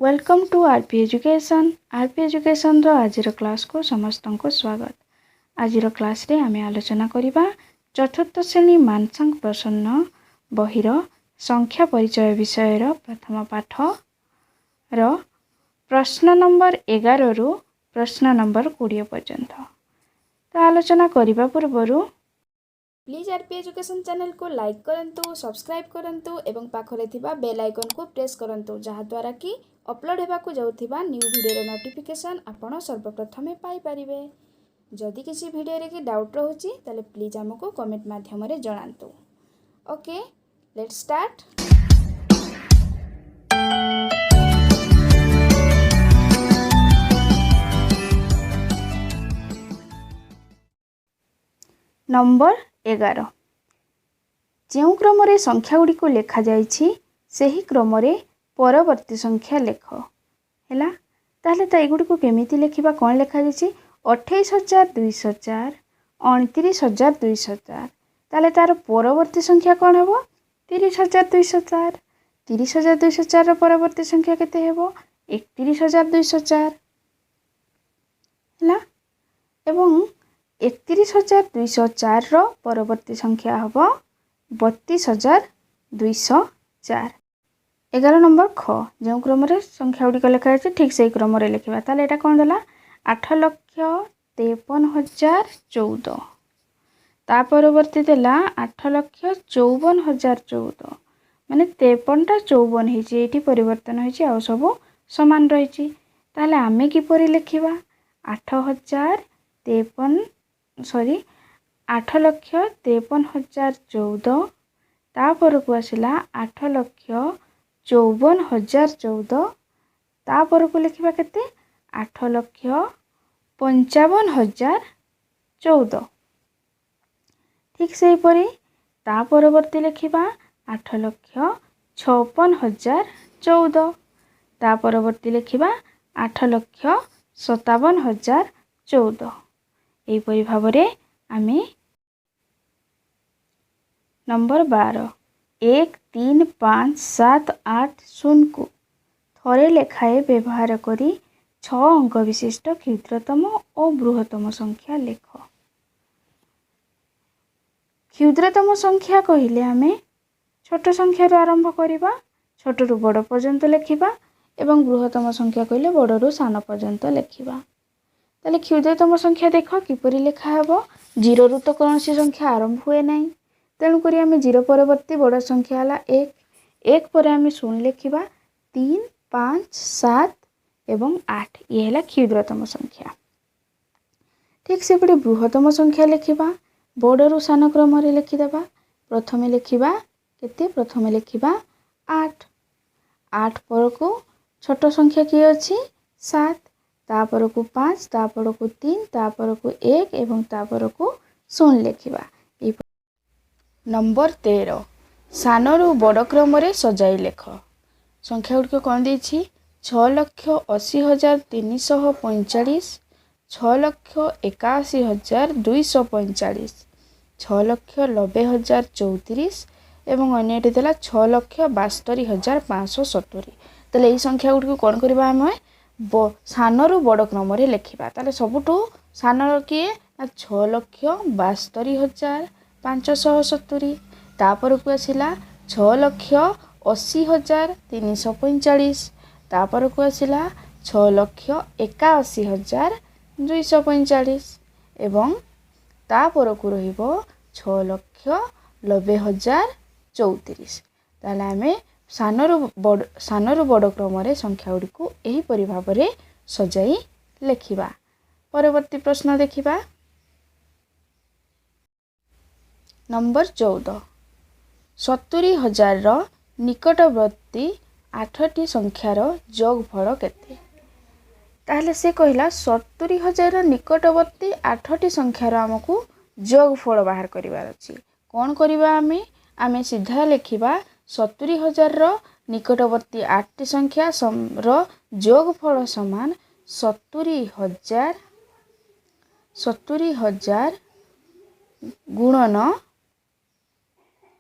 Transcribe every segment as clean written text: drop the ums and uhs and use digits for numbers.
Welcome to RP education. RP education रो आजिर class को समस्त को स्वागत। आजिर क्लास रे आमे आलोचना करिबा चतुर्थ श्रेणी मानसांक प्रसन्न बहिर संख्या परिचय विषय रो प्रथम पाठ रो प्रश्न नंबर 11 रु प्रश्न नंबर 20 पर्यंत। तो आलोचना करिबा पूर्वरु प्लीज आरपी एजुकेशन चैनल को लाइक करंतु, सब्सक्राइब करंतु एवं पाखरे थिबा बेल आइकन को प्रेस करंतु जहा द्वारा कि अपलोड हेबाकु जाउथिबा न्यू वीडियो नोटिफिकेशन आपण सर्वप्रथमे पाई परिबे। जदि किसी वीडियो रे की डाउट रहउची ताले प्लीज हमको कमेंट माध्यम रे जणांतु। Okay, let's start. नंबर 11 जो क्रम रे संख्या गुडी को लेखा जाइछि सेही क्रम रे परवर्ती संख्या लेख हैला। ताहले त एगुडी को केमिति लेखिबा कोन लेखा जाइछि 28204 29204। ताहले तार परवर्ती संख्या कोन हेबो 30204। 30204 रो परवर्ती संख्या केते हेबो 31204 हैला। एवं 31204 रो परवर्ती संख्या हेबो 32204। 11 नंबर ख जो क्रम रे संख्या गुडी लेखा है ठीक से क्रम रे लिखिबा। ताले एटा कोन देला 8,53,014। ता परवर्ती देला 8,54,014 माने 53 टा 54 हिची एठी परिवर्तन हिची आ सब समान रहिची। ताले आमे की परि लिखिबा 8,53,014 ता परकु आसिला 8,54,014 ता परकु लिखिबा केते 8,55,014। ठीक से परी ता परवर्ती लिखिबा 8,56,014 ता परवर्ती लिखिबा 8,57,014। एही परी भाबरे आमे नंबर 12 1 3 5 7 8 0 को थरे लेखाए व्यवहार करी 6 अंक विशिष्ट क्षुद्रतम और बृहत्तम संख्या लेख। क्षुद्रतम संख्या कहिले आमे छोट संख्या रु आरंभ करिबा, छोट रु बड़ पर्यंत लेखिबा एवं बृहत्तम संख्या कहिले बड़ रु सान पर्यंत लेखिबा। ताले क्षुद्रतम संख्या देखो किपरि लेखा हेबो 0 रु तो कोनोसी संख्या आरंभ हुए नहीं, तेणु करी आमे 0 परवर्ती बड़ संख्या हला 1 1 पर आमे 0 लेखिबा 3 5 7 एवं 8 ये हला क्षुद्रतम संख्या। ठीक से पड़े बृहत्तम संख्या लेखिबा बड़ रु सान क्रम रे लिखि देबा। प्रथमे लेखिबा केते प्रथमे लेखिबा 8 8 पर को छोट संख्या की अछि 7 ता पर को 5 ता पर को 3 ता पर को 1 एवं ता पर को 0 लेखिबा। नंबर 13 सान रु बड़ क्रम रे सजाई लेख। संख्या गुडी कोन देछि 6,80,345 6,81,245 6,90,034 एवं अन्यटी देला 6,72,570। तले एही संख्या गुडी को कोन करबा हम सान रु बड़ क्रम रे लेखिबा। ताले सबुठु सान के 6,82,570 ता पर को आसिला 6,80,345 ता पर को आसिला 6,81,245 एवं ता पर को रहिबो 6,90,034। ताले आमे सान रु बड़ क्रम रे संख्या गुडी को एही परि भाबरे सजाई लेखिबा। परवर्ती प्रश्न देखिबा। नंबर 14 70,000 रो निकटवर्ती 8टी संख्यार जोगफल केते। ताहले से कहिला 70,000 रो निकटवर्ती 8टी संख्यार हमकु जोगफल बाहर करिवार अछि। कोन करिबा आमे सीधा लेखिबा 70,000 रो निकटवर्ती 8टी संख्या रो जोगफल समान 70,000 गुणन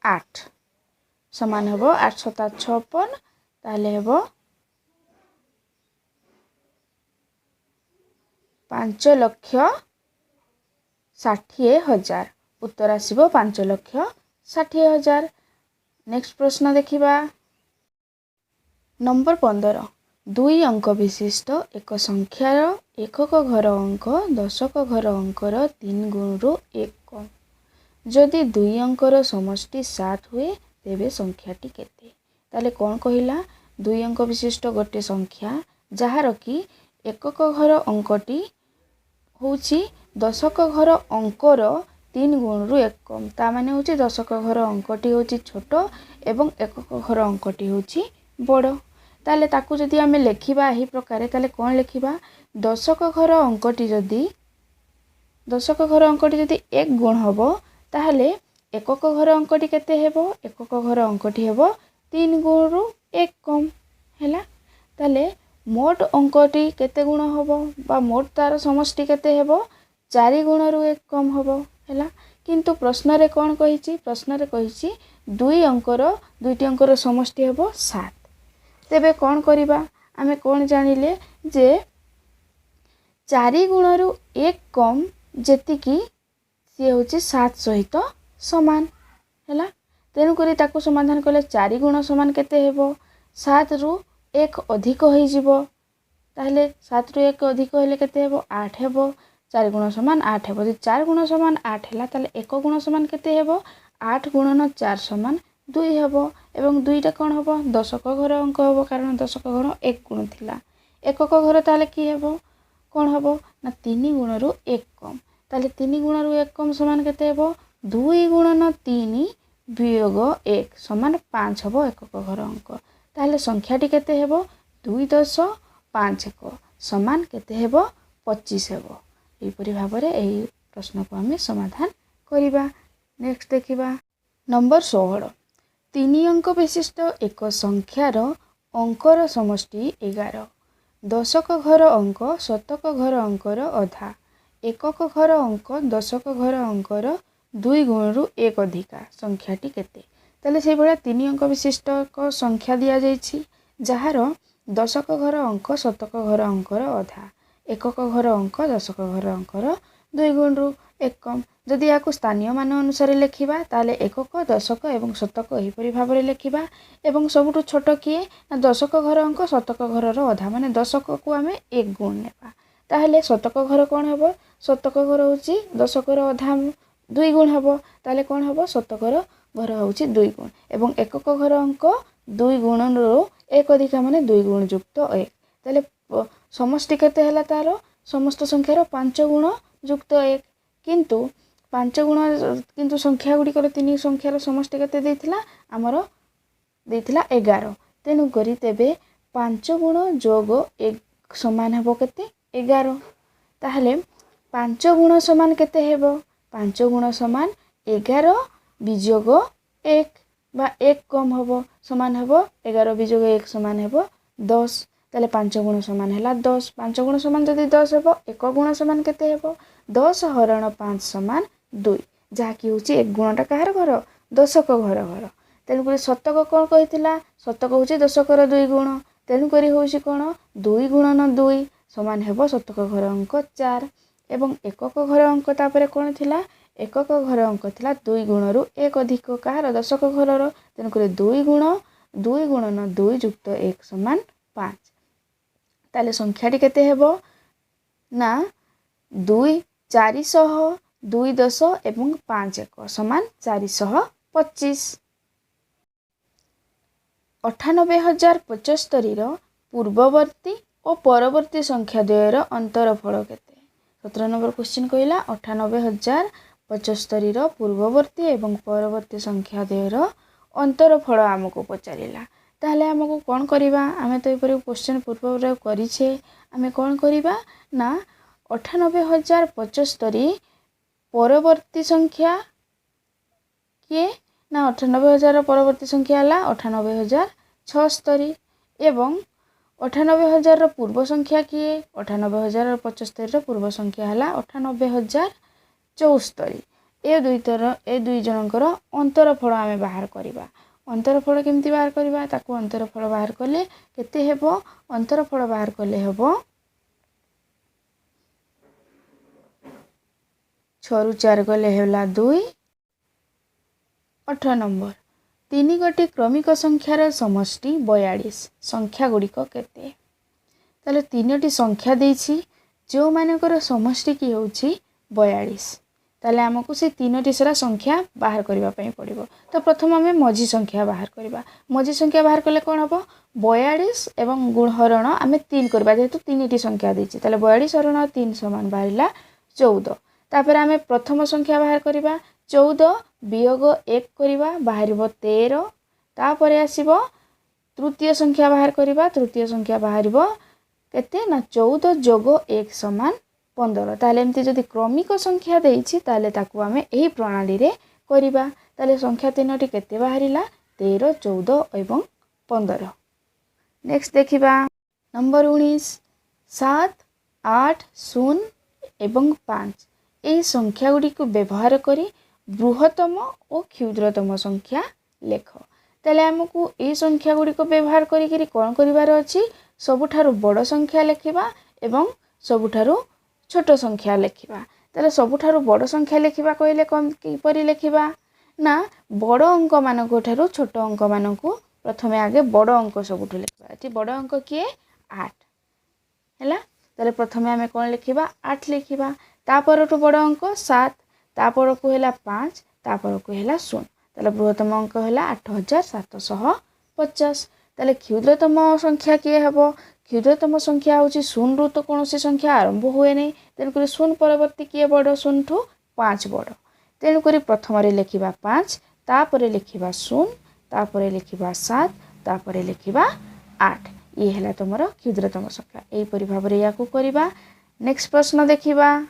8 समान हेबो 8 7 56 ताले हेबो 5,60,000 उत्तर आसिबो 5,60,000। नेक्स्ट प्रश्न देखिबा नंबर 15 दुई अंक विशिष्ट एक संख्यार एकक घर अंक दशक घर अंकर 3 गुणु 1 कम जदि दुई अंकर समष्टि 7 हुए तेबे संख्याटी केते। ताले कौन कहिला दुई अंक विशिष्ट गोटे संख्या जହାର कि एकक घर अंकटी होउची दशक घर अंकर 3 गुणु 1 कम ता माने होउची दशक घर अंकटी होउची छोट एवं एकक घर अंकटी होउची बड़। ताले ताकू जदि आमे लेखिबा एही प्रकार ताले कौन लेखिबा दशक घर अंकटी जदि 1 गुण हबो ताहले एकक घर अंकटी केते हेबो एकक घर अंकटी हेबो 3 गुणु 1 कम हैला। ताले मोट अंकटी केते गुण हबो बा मोट तार समष्टि केते हेबो 4 गुणु 1 कम हबो हैला। किंतु प्रश्न रे कौन कहिची प्रश्न रे कहिची दुईटी अंकर समष्टि हेबो 7। तेबे कौन करिबा आमे कौन जानिले जे 4 गुणु 1 कम जेतिकी सी होची 7 सहित समान हैला। तेनु करी ताकू समाधान कले 4 गुण समान केते हेबो 7 रु 1 अधिक होई जिवो ताहले 7 रु 1 अधिक हेले केते हेबो 8 हेबो 4 गुण समान 8 हेबो। जे 4 गुण समान 8 हैला ताहले 1 गुण समान केते हेबो 8 गुणन 4 समान 2 हेबो एवं 2टा कौन हेबो दशक घर अंक हेबो कारण दशक घर 1 गुण थिला। एकक घर ताहले की हेबो कौन हेबो ना 3 गुणु 1 कम ताहले 3 गुणु 1 कम समान केते हेबो 2 गुणन 3 वियोग 1 समान 5 हेबो एकक घर अंक। ताहले संख्याटी केते हेबो 2.51 समान केते हेबो 25 हेबो। एपरि भाबरे एही प्रश्न को हमें समाधान करिबा। नेक्स्ट देखिबा नंबर 16 3 अंक विशिष्ट एक संख्यार अंकर समष्टि 11 दशक घर अंक शतक घर अंकर अधा एकक घर अंक दशक घर अंकर 2 गुणु 1 अधिका संख्याटी केते। ताले से भलिया 3 अंक विशिष्ट एक संख्या दिया जाइछि जହାର दशक घर अंक शतक घर अंकर अधा एकक घर अंक दशक घर अंकर 2 गुणु 1 कम जदि याकू स्थानीय मान अनुसार लेखिबा ताले एकक दशक एवं शतक एहीपरि भाबरे लेखिबा एवं सबुठु छोट किए ना दशक घर अंक शतक घरर अधा माने दशक को आमे 1 गुण नेबा ताहले शतक घर कौन हेबो शतक घर होउची दशकर अधा 2 गुण हेबो ताहले कौन हेबो शतक घर होउची 2 गुण एवं एकक घर अंक 2 गुणन 1 अधिका माने 2 गुण युक्त 1 ताहले समष्टि केते हैला तारो समस्त संख्यार 5 गुण युक्त 1 किंतु 5 गुण किंतु संख्या गुडी कर 3 संख्यार समष्टि केते देथिला हमर देथिला 11 तेनु करी तेबे 5 गुण जोग 1 समान हेबो केते 11 ताहले 5 गुण समान केते हेबो 5 गुण समान 11 विजोग 1 बा 1 कम हेबो समान हेबो 11 विजोग 1 समान हेबो 10 ताले 5 गुण समान हैला 10 5 गुण समान जदि 10 हेबो 1 गुण समान केते हेबो 10 हरण 5 समान 2 जहा कि होची 1 गुणटा कहार घर दशक घर तेनु करी शतक कौन कहिथिला शतक होची दशकर 2 गुण तेनु करी होची कोन 2 गुणन 2 समान हेबो शतक घर अंक 4 एवं एकक घर अंक तापरे कोन थिला एकक घर अंक थिला 2 गुणरु 1 अधिक कहार दशक घरर तेनु करी 2 गुणन 2 युक्त 1 समान 5 ताले संख्याटी केते हेबो ना 2 400 2 10 एवं 5 1 समान 425 98,075 पूर्ववर्ती और परवर्ती संख्या द्वयर अंतरफल केते 17 नंबर क्वेश्चन कहला 98,075 पूर्ववर्ती एवं परवर्ती संख्या द्वयर अंतरफल आमको पचारिला ताहले हमको कौन करिबा आमे तो एपरि क्वेश्चन पूर्व करिछे आमे कौन करिबा ना 98,075 परवर्ती संख्या किए ना 98,000 परवर्ती संख्या हला 98,076 एवं 98,000 पूर्व संख्या किए 98,075 पूर्व संख्या हला 98,074 ए दुई जनकर अंतरफल आमे बाहर करिबा अंतरफल केमती बाहर करिबा ताकू अंतरफल बाहर कले केते हेबो अंतरफल बाहर कले हेबो 6 रु 4 गले होला 2। 18 नंबर 3 गोटी क्रमिक संख्यार समष्टि 42 संख्या गुड़िक केते। ताले 3टी संख्या देछि जो मानकर समष्टि की होछि 42। ताले हमकु से 3टी सारा संख्या बाहर करबा पई पड़िबो। तो प्रथम हमें मझी संख्या बाहर करबा। मझी संख्या बाहर कले कोन हबो 42 एवं गुण हरण आमे 3 करबा जेहेतु 3टी संख्या देछि। ताले 42 हरण 3 समान बाहरिला 14। तापर आमे प्रथम संख्या बाहर करबा 14 वियोग 1 करबा बाहरिबो 13। तापर आसीबो तृतीय संख्या बाहर करबा। तृतीय संख्या बाहरिबो केते ना 14 जोग 1 समान 15। ताले एमती जदि क्रमिक संख्या देछि ताले ताकू आमे एही प्रणाली रे करबा। ताले संख्या तीनोटी केते बाहरिला 13 14 एवं 15। नेक्स्ट देखिबा नंबर 19 7 8 0 एवं 5 एही संख्या गुडी को व्यवहार करी बृहत्तम और क्षुद्रतम संख्या लेख। ताले हमकू ए संख्या गुडी को व्यवहार करी करी कोन करिवार अछि सबुठारु बड़ संख्या लेखिबा एवं सबुठारु छोट संख्या लेखिबा। ताले सबुठारु बड़ संख्या लेखिबा कहले कोन किपरि लेखिबा ना बड़ अंक मानको ठारु छोट अंक मानको प्रथमे आगे बड़ अंक सबुठु लेखिबा। एठी बड़ अंक किए 8 हैला। ताले प्रथमे आमे कोन लेखिबा 8 लेखिबा। तापरटु बड़ अंक 7 तापरकु हैला 5 तापरकु हैला 0। ताले बृहत्तम अंक हैला 8750। ताले क्षुद्रतम संख्या किए हबो क्षुद्रतम संख्या होची 0 रु तो कोनोसी संख्या आरंभ हुए नै। तेनु करी 0 परवर्ती किए बड़ 0 ठु 5 बड़। तेनु करी प्रथम रे लेखिबा 5 तापरे लेखिबा 0 तापरे लेखिबा 7 तापरे लेखिबा 8। ये हैला तमरो क्षुद्रतम संख्या। एई परि भाबरे याकू करिबा। नेक्स्ट प्रश्न देखिबा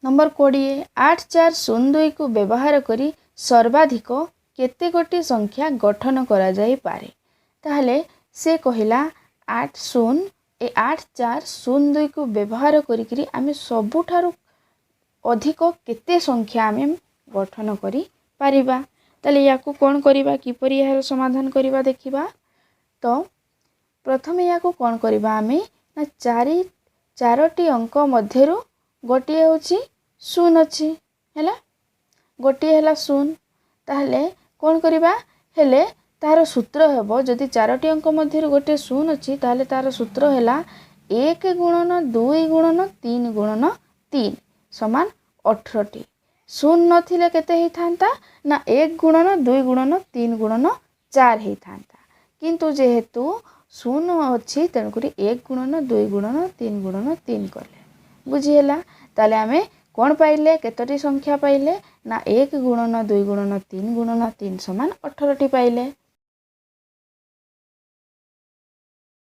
नंबर 20 8402 को व्यवहार करी सर्वाधिक केते गोटी संख्या गठन करा जाई पारे। ताहले से कहिला 8402 को व्यवहार करी आमे सबुठारु अधिक केते संख्या आमे गठन करी पारिबा। ताले याकू कोन करिबा किपरि यार समाधान करिबा देखिबा। तो प्रथमे याकू कोन करिबा आमे ना चारोटी अंक मध्यरु गोटिए होची 0 अछि हैला। गोटिए हैला 0 ताहले कोन करिबा हेले तार सूत्र हेबो जदि चारोटी अंक मध्यरु गोटे 0 अछि ताहले तार सूत्र हैला 1 गुणन 2 गुणन 3 गुणन 3 समान 18टी। 0 नथिले केते हेई थांता ना 1 गुणन 2 गुणन 3 गुणन 4 हेई थांता। किंतु जेहेतु 0 अछि तेनु करी 1 गुणन 2 गुणन 3 गुणन 3 करले बुझी हैला। ताले आमे कोन पाइले केतोटी संख्या पाइले ना 1 गुणन 2 गुणन 3 गुणन 3 समान 18टी पाइले।